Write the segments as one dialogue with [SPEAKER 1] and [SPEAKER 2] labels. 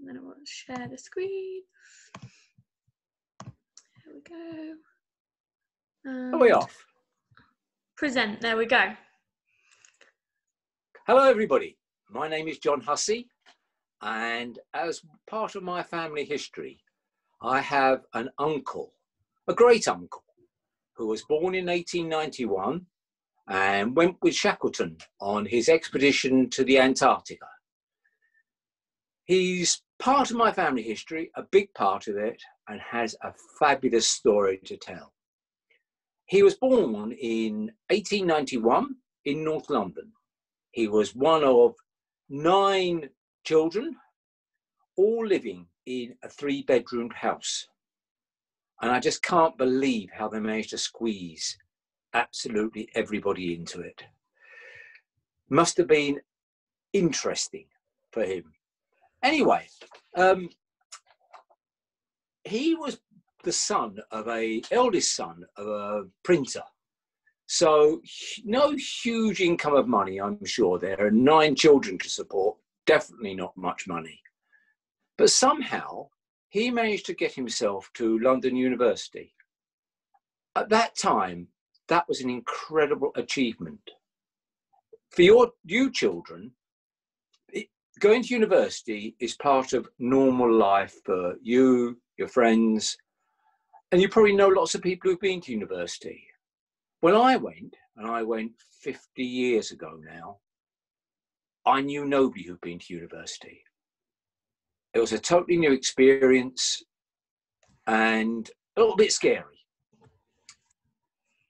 [SPEAKER 1] And then I want to share the screen. There we go.
[SPEAKER 2] Are we off?
[SPEAKER 1] Present, there we go.
[SPEAKER 2] Hello everybody, my name is John Hussey, and as part of my family history, I have an uncle, a great uncle, who was born in 1891 and went with Shackleton on his expedition to the Antarctica. He's part of my family history, a big part of it, and has a fabulous story to tell. He was born in 1891 in North London. He was one of 9 children, all living in a 3-bedroom house. And I just can't believe how they managed to squeeze absolutely everybody into it. Must have been interesting for him. Anyway, he was the eldest son of a printer. So no huge income of money, I'm sure. There are 9 children to support, definitely not much money. But somehow he managed to get himself to London University. At that time, that was an incredible achievement. For you children, going to university is part of normal life for you, your friends, and you probably know lots of people who've been to university. When I went, and I went 50 years ago now, I knew nobody who'd been to university. It was a totally new experience and a little bit scary.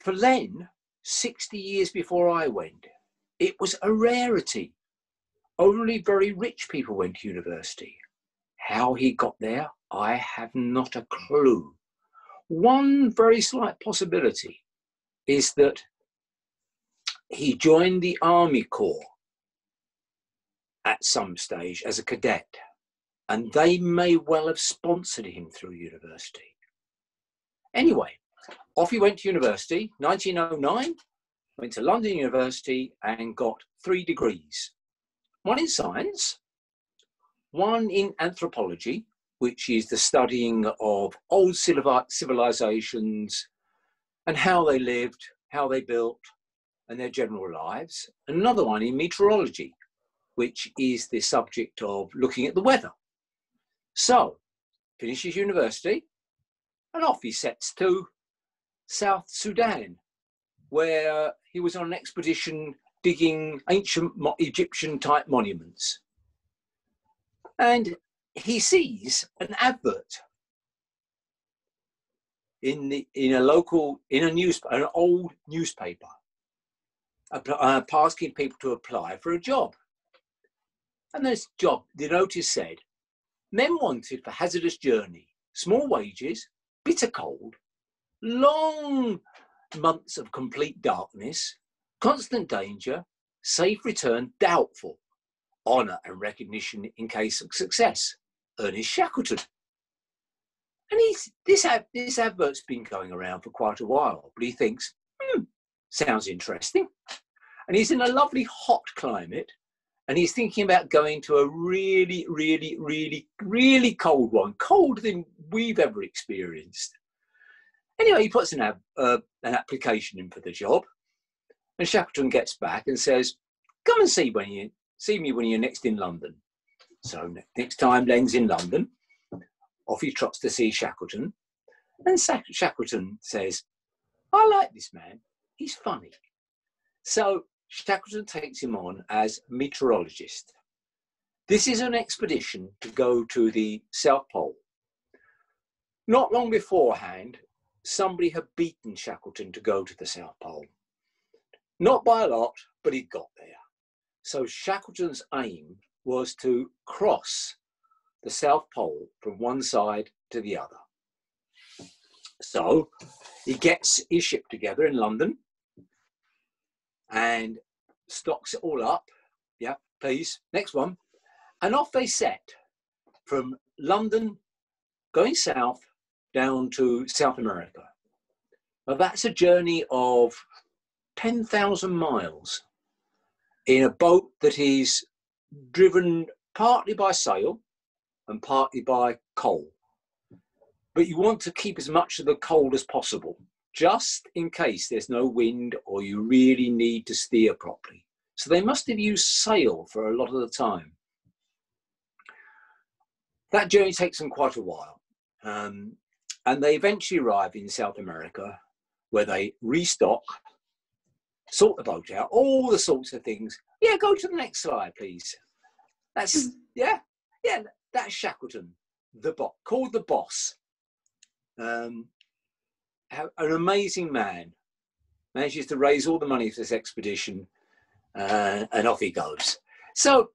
[SPEAKER 2] For Len, 60 years before I went, it was a rarity. Only very rich people went to university. How he got there, I have not a clue. One very slight possibility is that he joined the Army Corps at some stage as a cadet, and they may well have sponsored him through university. Anyway, off he went to university, 1909, went to London University and got 3 degrees. One in science, one in anthropology, which is the studying of old civilizations and how they lived, how they built, and their general lives. Another one in meteorology, which is the subject of looking at the weather. So, finishes university, and off he sets to South Sudan, where he was on an expedition digging ancient Egyptian-type monuments. And he sees an advert in an old newspaper, asking people to apply for a job. And this job, the notice said, men wanted for hazardous journey, small wages, bitter cold, long months of complete darkness, constant danger, safe return doubtful, honour and recognition in case of success. Ernest Shackleton. And this advert's been going around for quite a while, but he thinks, sounds interesting. And he's in a lovely hot climate, and he's thinking about going to a really, really, really, really cold one, colder than we've ever experienced. Anyway, he puts an application in for the job, and Shackleton gets back and says, come and see me when you're next in London. So next time Len's in London, off he trots to see Shackleton. And Shackleton says, I like this man, he's funny. So Shackleton takes him on as meteorologist. This is an expedition to go to the South Pole. Not long beforehand, somebody had beaten Shackleton to go to the South Pole. Not by a lot, but he'd got there. So Shackleton's aim was to cross the South Pole from one side to the other. So he gets his ship together in London and stocks it all up. Yeah, please, next one. And off they set from London, going south down to South America. Well, that's a journey of 10,000 miles in a boat that is driven partly by sail and partly by coal. But you want to keep as much of the coal as possible, just in case there's no wind or you really need to steer properly. So they must have used sail for a lot of the time. That journey takes them quite a while. And they eventually arrive in South America, where they restock, sort the boat out, all the sorts of things. Yeah, go to the next slide, please. That's, that's Shackleton, called the boss. An amazing man, manages to raise all the money for this expedition, and off he goes. So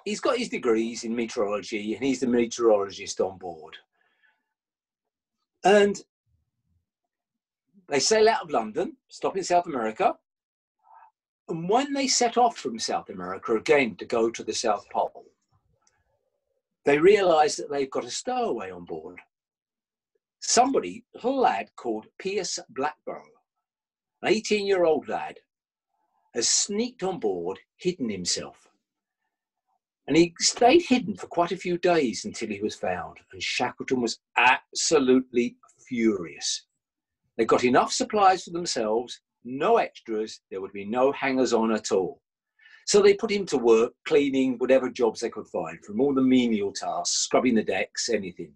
[SPEAKER 2] he's got his degrees in meteorology, and he's the meteorologist on board. And they sail out of London, stop in South America. And when they set off from South America again to go to the South Pole, they realise that they've got a stowaway on board. Somebody, a little lad called Pierce Blackborough, an 18-year-old lad, has sneaked on board, hidden himself. And he stayed hidden for quite a few days until he was found. And Shackleton was absolutely furious. They got enough supplies for themselves, no extras, there would be no hangers-on at all. So they put him to work cleaning whatever jobs they could find, from all the menial tasks, scrubbing the decks, anything.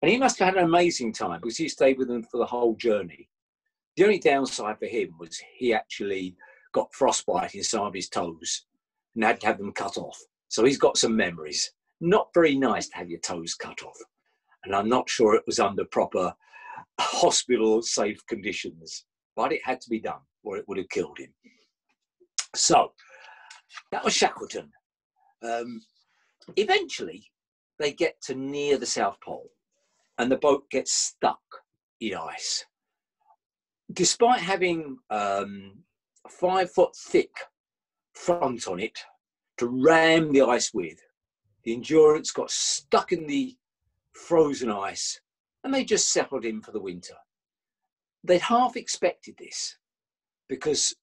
[SPEAKER 2] And he must have had an amazing time because he stayed with them for the whole journey. The only downside for him was he actually got frostbite in some of his toes and had to have them cut off. So he's got some memories. Not very nice to have your toes cut off. And I'm not sure it was under proper hospital safe conditions, but it had to be done or it would have killed him. So that was Shackleton. Eventually they get to near the South Pole and the boat gets stuck in ice. Despite having a 5 foot thick front on it to ram the ice with, the Endurance got stuck in the frozen ice and they just settled in for the winter. They'd half expected this because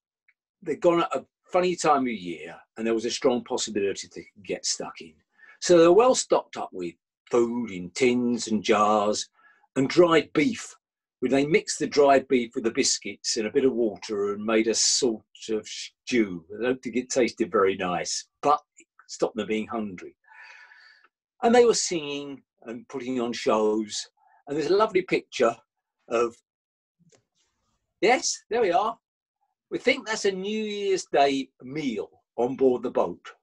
[SPEAKER 2] they'd gone at a funny time of year and there was a strong possibility to get stuck in. So they were well stocked up with food in tins and jars and dried beef. They mixed the dried beef with the biscuits and a bit of water and made a sort of stew. I don't think it tasted very nice, but it stopped them being hungry. And they were singing and putting on shows. And there's a lovely picture of, yes, there we are. We think that's a New Year's Day meal on board the boat.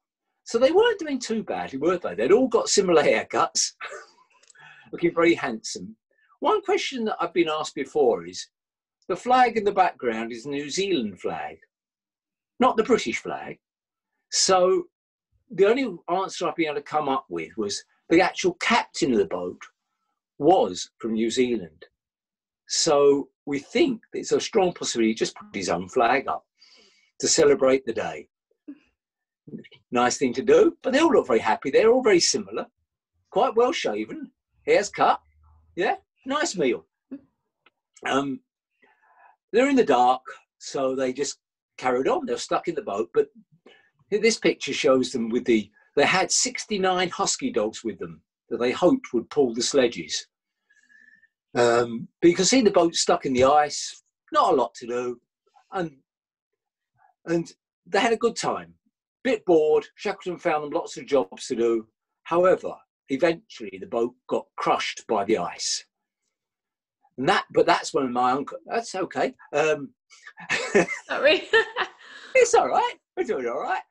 [SPEAKER 2] So they weren't doing too badly, were they? They'd all got similar haircuts, looking very handsome. One question that I've been asked before is, the flag in the background is the New Zealand flag, not the British flag. So the only answer I've been able to come up with was the actual captain of the boat was from New Zealand. So we think it's a strong possibility he just put his own flag up to celebrate the day. Nice thing to do, but they all look very happy. They're all very similar, quite well shaven, hair's cut. Yeah, nice meal. They're in the dark, so they just carried on. They're stuck in the boat, but this picture shows them with they had 69 husky dogs with them that they hoped would pull the sledges. But you can see the boat stuck in the ice, not a lot to do, and they had a good time. Bit bored. Shackleton found them lots of jobs to do. However, eventually the boat got crushed by the ice. But that's when my uncle. That's okay.
[SPEAKER 1] Sorry.
[SPEAKER 2] It's all right. We're doing all right.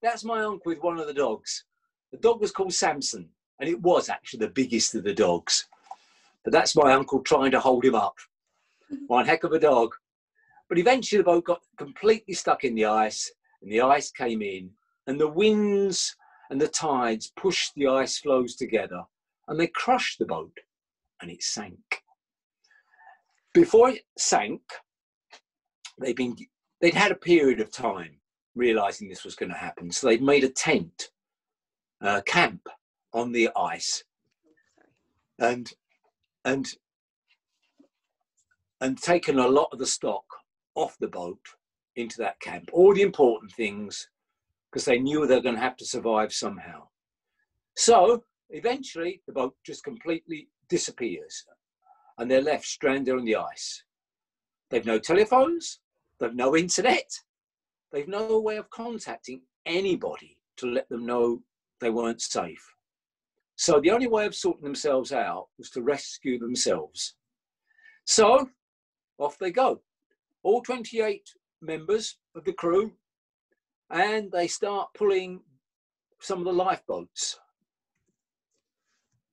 [SPEAKER 2] That's my uncle with one of the dogs. The dog was called Samson, and it was actually the biggest of the dogs. But that's my uncle trying to hold him up. One heck of a dog. But eventually the boat got completely stuck in the ice, and the ice came in, and the winds and the tides pushed the ice floes together, and they crushed the boat, and it sank. Before it sank, they'd had a period of time realising this was going to happen, so they'd made a tent, camp on the ice, and taken a lot of the stock off the boat into that camp, all the important things, because they knew they were going to have to survive somehow. So eventually the boat just completely disappears and they're left stranded on the ice. They've no telephones, they've no internet, they've no way of contacting anybody to let them know they weren't safe. So the only way of sorting themselves out was to rescue themselves. So off they go, all 28 members of the crew, and they start pulling some of the lifeboats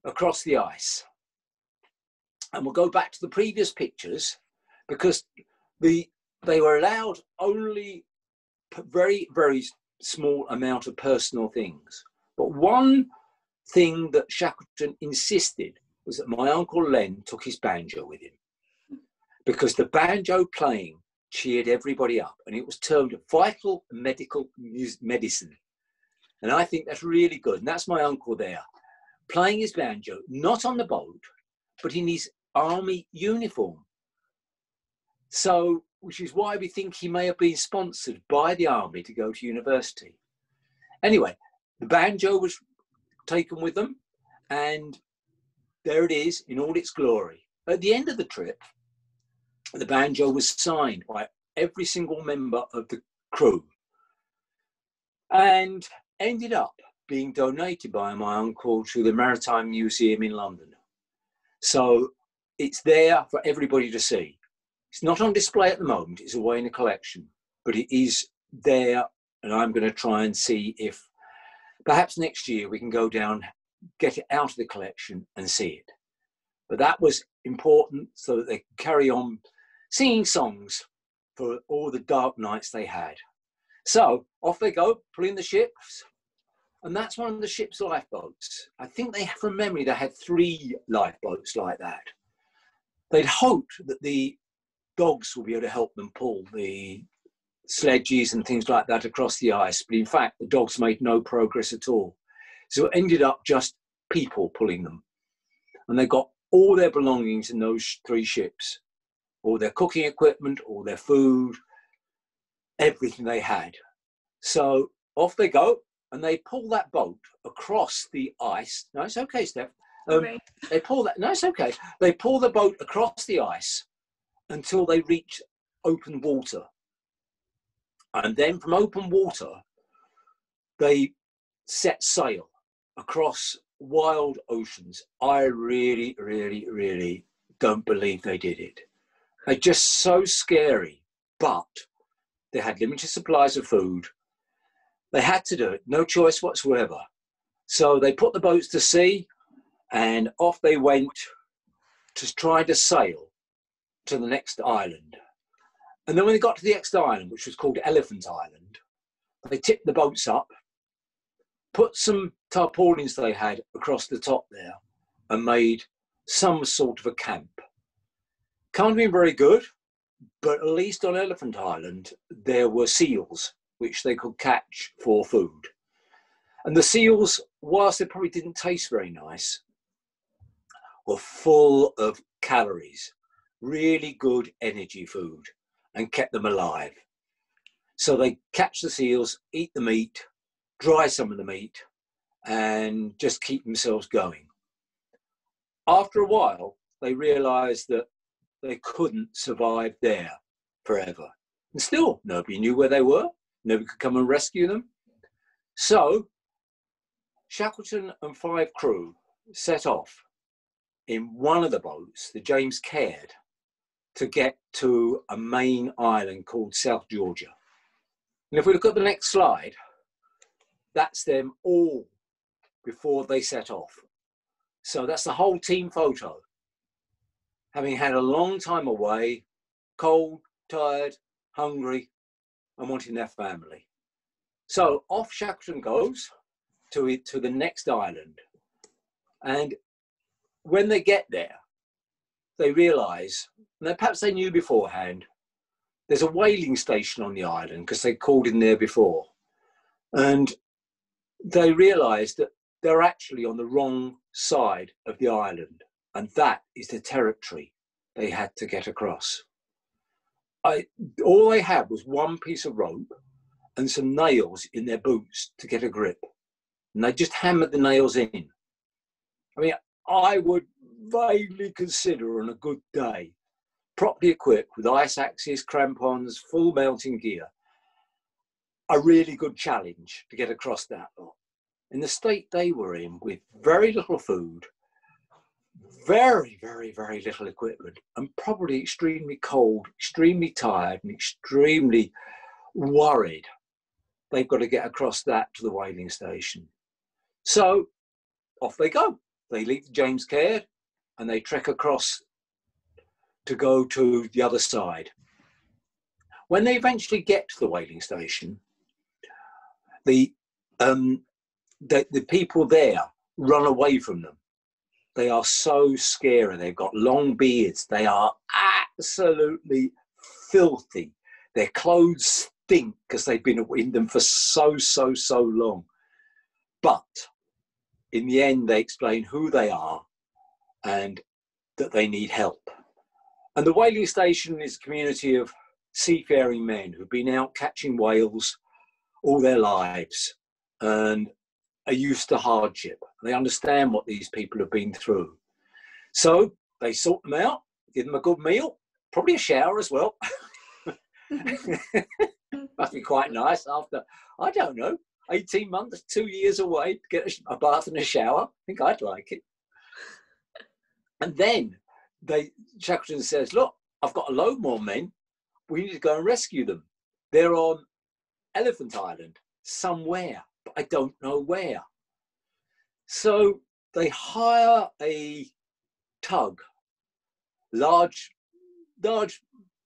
[SPEAKER 2] across the ice. And we'll go back to the previous pictures because they were allowed only very, very small amount of personal things. But one thing that Shackleton insisted was that my Uncle Len took his banjo with him, because the banjo playing cheered everybody up, and it was termed vital medical medicine. And I think that's really good. And that's my uncle there, playing his banjo, not on the boat, but in his army uniform. So, which is why we think he may have been sponsored by the army to go to university. Anyway, the banjo was taken with them, and there it is in all its glory. At the end of the trip, the banjo was signed by every single member of the crew and ended up being donated by my uncle to the Maritime Museum in London. So it's there for everybody to see. It's not on display at the moment, it's away in the collection, but it is there, and I'm going to try and see if perhaps next year we can go down, get it out of the collection and see it. But that was important so that they could carry on singing songs for all the dark nights they had. So off they go, pulling the ships, and that's one of the ship's lifeboats. I think they, from memory, they had 3 lifeboats like that. They'd hoped that the dogs would be able to help them pull the sledges and things like that across the ice, but in fact the dogs made no progress at all. So it ended up just people pulling them, and they got all their belongings in those 3 ships, all their cooking equipment, all their food, everything they had. So off they go, and they pull that boat across the ice. No, it's okay, Steph. They pull that. No, it's okay. They pull the boat across the ice until they reach open water. And then from open water, they set sail across wild oceans. I really, really, really don't believe they did it. They're just so scary, but they had limited supplies of food. They had to do it, no choice whatsoever. So they put the boats to sea, and off they went to try to sail to the next island. And then when they got to the next island, which was called Elephant Island, they tipped the boats up, put some tarpaulins they had across the top there, and made some sort of a camp. Can't have been very good, but at least on Elephant Island, there were seals, which they could catch for food. And the seals, whilst they probably didn't taste very nice, were full of calories, really good energy food, and kept them alive. So they catch the seals, eat the meat, dry some of the meat, and just keep themselves going. After a while, they realized that they couldn't survive there forever. And still, nobody knew where they were. Nobody could come and rescue them. So Shackleton and 5 crew set off in one of the boats, the James Caird, to get to a main island called South Georgia. And if we look at the next slide, that's them all before they set off. So that's the whole team photo, having had a long time away, cold, tired, hungry, and wanting their family. So off Shackleton goes to the next island. And when they get there, they realise, and perhaps they knew beforehand, there's a whaling station on the island because they called in there before. And they realised that they're actually on the wrong side of the island, and that is the territory they had to get across. All they had was one piece of rope and some nails in their boots to get a grip. and they just hammered the nails in. I mean, I would vaguely consider on a good day, properly equipped with ice axes, crampons, full mounting gear, a really good challenge to get across that lot. In the state they were in, with very little food, very, very, very little equipment, and probably extremely cold, extremely tired, and extremely worried, they've got to get across that to the whaling station. So off they go. They leave James Caird and they trek across to go to the other side. When they eventually get to the whaling station, the people there run away from them. They are so scary. They've got long beards. They are absolutely filthy. Their clothes stink because they've been in them for so long. But in the end, they explain who they are and that they need help. And the whaling station is a community of seafaring men who've been out catching whales all their lives and are used to hardship. They understand what these people have been through. So they sort them out, give them a good meal, probably a shower as well. Must be quite nice after, I don't know, 18 months, 2 years away to get a bath and a shower. I think I'd like it. And then Shackleton says, look, I've got a load more men. We need to go and rescue them. They're on Elephant Island somewhere, but I don't know where. So they hire a tug, large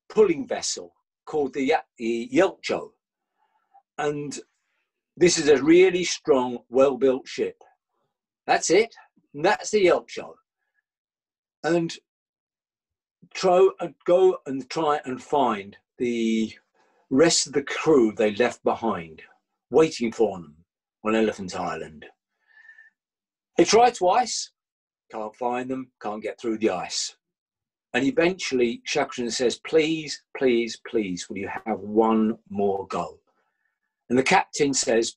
[SPEAKER 2] pulling vessel called the Elcho. And this is a really strong, well-built ship. That's it. And that's the Elcho. And go and try and find the rest of the crew they left behind, waiting for them on Elephant Island. They try twice, can't find them, can't get through the ice. And eventually Shackleton says, please, please, please, will you have one more go? And the captain says,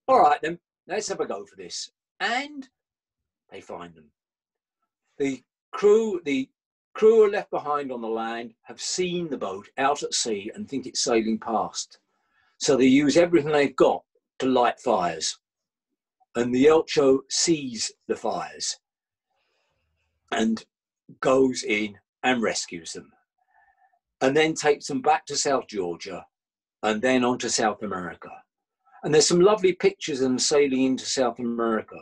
[SPEAKER 2] all right then, let's have a go for this. And they find them. The crew who are left behind on the land have seen the boat out at sea and think it's sailing past. So they use everything they've got to light fires. And the Elcho sees the fires and goes in and rescues them. And then takes them back to South Georgia and then on to South America. And there's some lovely pictures of them sailing into South America.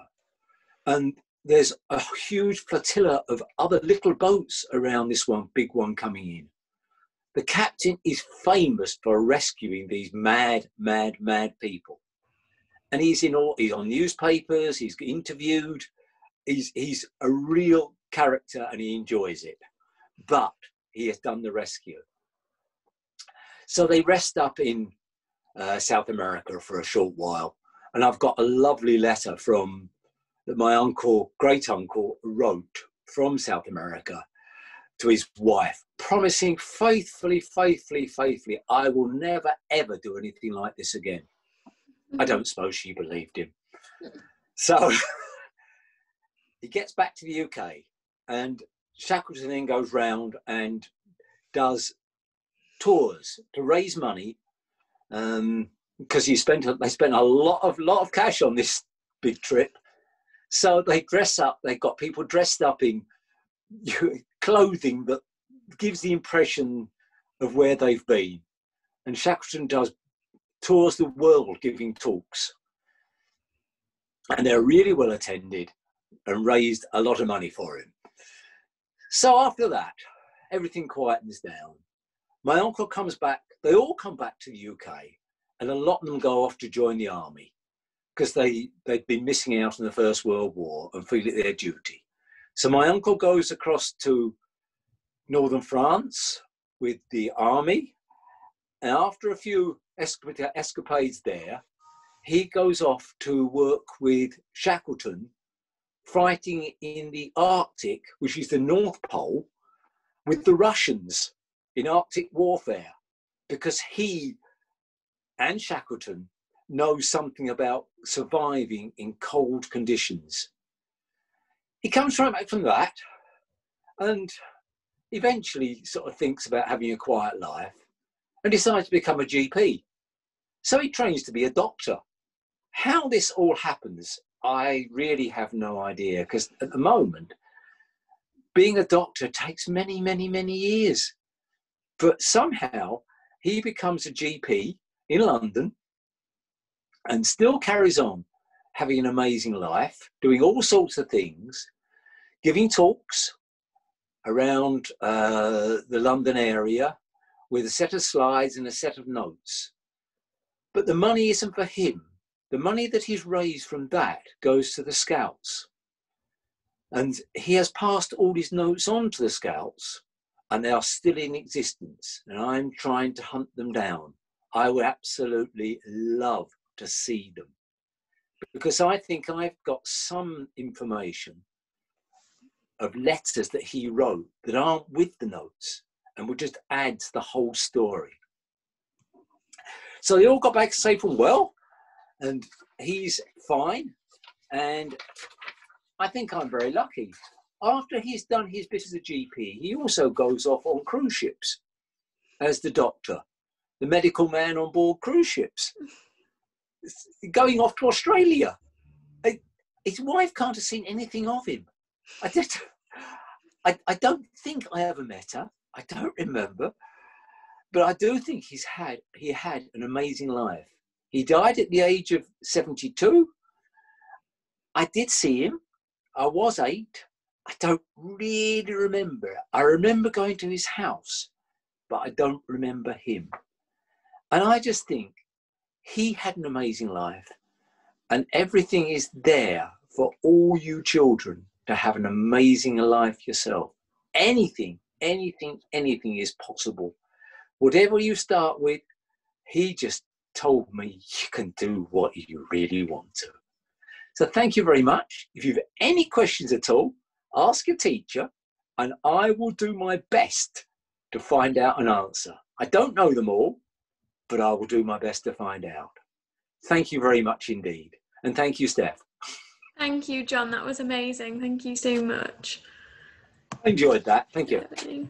[SPEAKER 2] And there's a huge flotilla of other little boats around this one, big one coming in. The captain is famous for rescuing these mad people. And he's on newspapers, he's interviewed, he's a real character and he enjoys it. But he has done the rescue. So they rest up in South America for a short while. And I've got a lovely letter that my great uncle wrote from South America to his wife, promising faithfully, I will never, ever do anything like this again. I don't suppose she believed him. So he gets back to the UK and Shackleton then goes round and does tours to raise money because they spent a lot of cash on this big trip. So they dress up, they've got people dressed up in clothing that gives the impression of where they've been. And Shackleton tours the world giving talks. And they're really well attended and raised a lot of money for him. So after that, everything quietens down. My uncle comes back, they all come back to the UK, and a lot of them go off to join the army because they'd been missing out in the First World War and feel it their duty. So my uncle goes across to northern France with the army, and after a few escapades there, he goes off to work with Shackleton, fighting in the Arctic, which is the North Pole, with the Russians in Arctic warfare, because he and Shackleton knows something about surviving in cold conditions. He comes right back from that and eventually sort of thinks about having a quiet life and decides to become a GP. So he trains to be a doctor. How this all happens, I really have no idea, because at the moment, being a doctor takes many, many, many years. But somehow he becomes a GP in London and still carries on having an amazing life, doing all sorts of things, giving talks around the London area with a set of slides and a set of notes. But the money isn't for him. The money that he's raised from that goes to the Scouts. And he has passed all his notes on to the Scouts, and they are still in existence. And I'm trying to hunt them down. I would absolutely love to see them, because I think I've got some information of letters that he wrote that aren't with the notes and would just add to the whole story. So they all got back safe and well, and he's fine. And I think I'm very lucky. After he's done his bit as a GP, he also goes off on cruise ships as the doctor, the medical man on board cruise ships, going off to Australia. His wife can't have seen anything of him. I don't think I ever met her. I don't remember. But I do think he had an amazing life. He died at the age of 72. I did see him. I was 8. I don't really remember. I remember going to his house, but I don't remember him. And I just think he had an amazing life, and everything is there for all you children to have an amazing life yourself. Anything is possible. Whatever you start with, he just told me you can do what you really want to. So thank you very much. If you've any questions at all, ask your teacher, and I will do my best to find out an answer. I don't know them all, but I will do my best to find out. Thank you very much indeed. And thank you, Steph.
[SPEAKER 1] Thank you, John. That was amazing. Thank you so much.
[SPEAKER 2] I enjoyed that. Thank you.
[SPEAKER 1] Yeah,